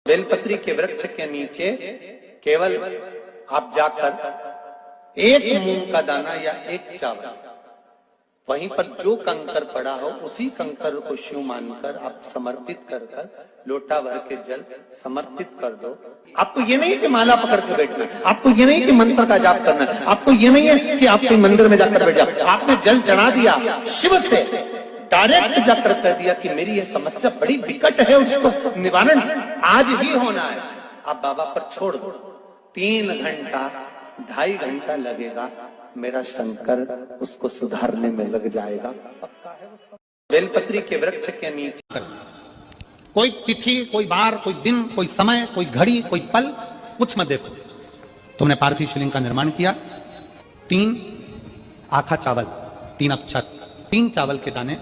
बेलपत्री के वृक्ष के नीचे केवल आप जाकर एक मूंग का दाना या एक चावल, वहीं पर जो कंकर पड़ा हो उसी कंकर को शिव मानकर आप समर्पित कर लोटा भर के जल समर्पित कर दो। आपको ये नहीं कि माला पकड़ के बैठना, आपको ये नहीं कि मंत्र का जाप करना, आपको ये नहीं है कि आप कोई मंदिर में जाकर बैठ जाओ। आपने जल चढ़ा दिया, शिव से डायरेक्ट जाकर कह दिया कि मेरी ये समस्या बड़ी विकट है, उसको निवारण आज ही होना है। आप बाबा पर छोड़ दो, 3 घंटा 2.5 घंटा लगेगा, मेरा शंकर उसको सुधारने में लग जाएगा, पक्का है वो। बेलपत्री के वृक्ष के नीचे कोई तिथि, कोई बार, कोई दिन, कोई समय, कोई घड़ी, कोई पल, कुछ मत देखो। तुमने पार्थिव शिवलिंग का निर्माण किया, 3 आखा चावल, 3 अक्षत, 3 चावल के दाने,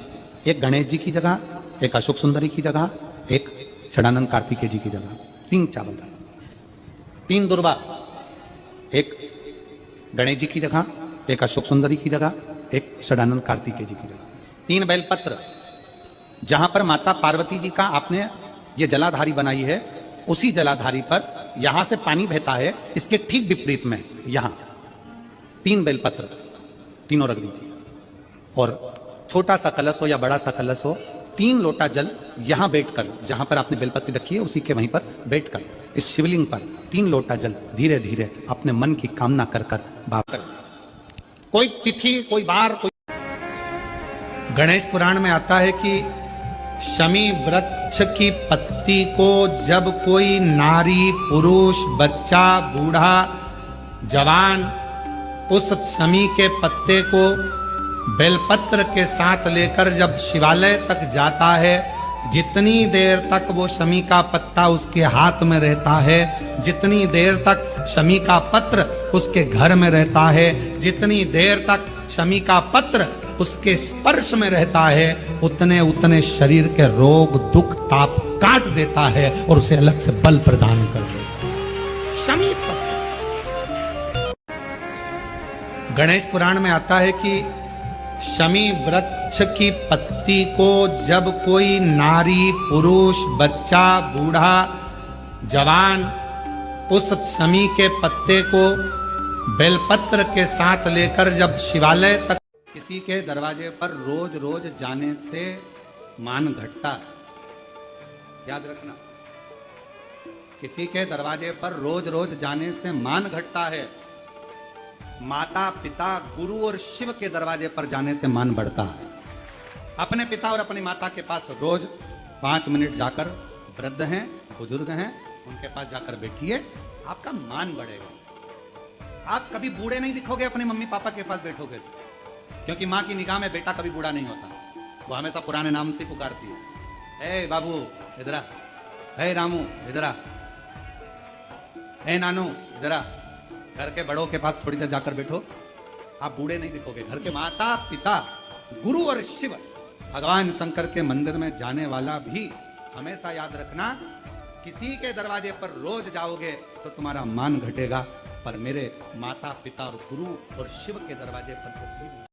एक गणेश जी की जगह, एक अशोक सुंदरी की जगह, एक षडानंद कार्तिकेय जी की जगह, 3 चावल दाने, 3 दुर्वा, एक गणेश जी की जगह, एक अशोक सुंदरी की जगह, एक षडानंद कार्तिकेय जी की जगह, 3 बेलपत्र। जहां पर माता पार्वती जी का आपने ये जलाधारी बनाई है, उसी जलाधारी पर यहां से पानी बहता है, इसके ठीक विपरीत में यहां 3 बेलपत्र, तीनों रख दीजिए। और छोटा सा कलश हो या बड़ा सा कलश हो, 3 लोटा जल यहां बैठकर, जहां पर आपने बेलपत्ती रखी है उसी के वहीं पर बैठकर इस शिवलिंग पर 3 लोटा जल धीरे धीरे अपने मन की कामना कर कर बाप कर। कोई तिथि, कोई बार, कोई गणेश पुराण में आता है कि शमी वृक्ष की पत्ती को जब कोई नारी, पुरुष, बच्चा, बूढ़ा, जवान उस शमी के पत्ते को बेलपत्र के साथ लेकर जब शिवालय तक जाता है, जितनी देर तक वो शमी का पत्ता उसके हाथ में रहता है, जितनी देर तक शमी का पत्र उसके घर में रहता है, जितनी देर तक शमी का पत्र उसके स्पर्श में रहता है, उतने उतने शरीर के रोग, दुख, ताप काट देता है और उसे अलग से बल प्रदान कर देता है। शमी पत्र। गणेश पुराण में आता है कि शमी वृक्ष की पत्ती को जब कोई नारी, पुरुष, बच्चा, बूढ़ा, जवान उस शमी के पत्ते को बेलपत्र के साथ लेकर जब शिवालय तक, किसी के दरवाजे पर रोज रोज जाने से मान घटता है। याद रखना, किसी के दरवाजे पर रोज रोज जाने से मान घटता है। माता, पिता, गुरु और शिव के दरवाजे पर जाने से मान बढ़ता है। अपने पिता और अपनी माता के पास रोज 5 मिनट जाकर, वृद्ध हैं, बुजुर्ग हैं, उनके पास जाकर बैठिए, आपका मान बढ़ेगा। आप कभी बूढ़े नहीं दिखोगे अपने मम्मी पापा के पास बैठोगे, क्योंकि माँ की निगाह में बेटा कभी बूढ़ा नहीं होता, वो हमेशा पुराने नाम से पुकारती है। ए बाबू इधर आ, ए रामू इधर आ, ए नानू इधर आ। घर के बड़ों के पास थोड़ी देर जाकर बैठो, आप बूढ़े नहीं दिखोगे। घर के माता, पिता, गुरु और शिव, भगवान शंकर के मंदिर में जाने वाला भी हमेशा याद रखना, किसी के दरवाजे पर रोज जाओगे तो तुम्हारा मान घटेगा, पर मेरे माता, पिता और गुरु और शिव के दरवाजे पर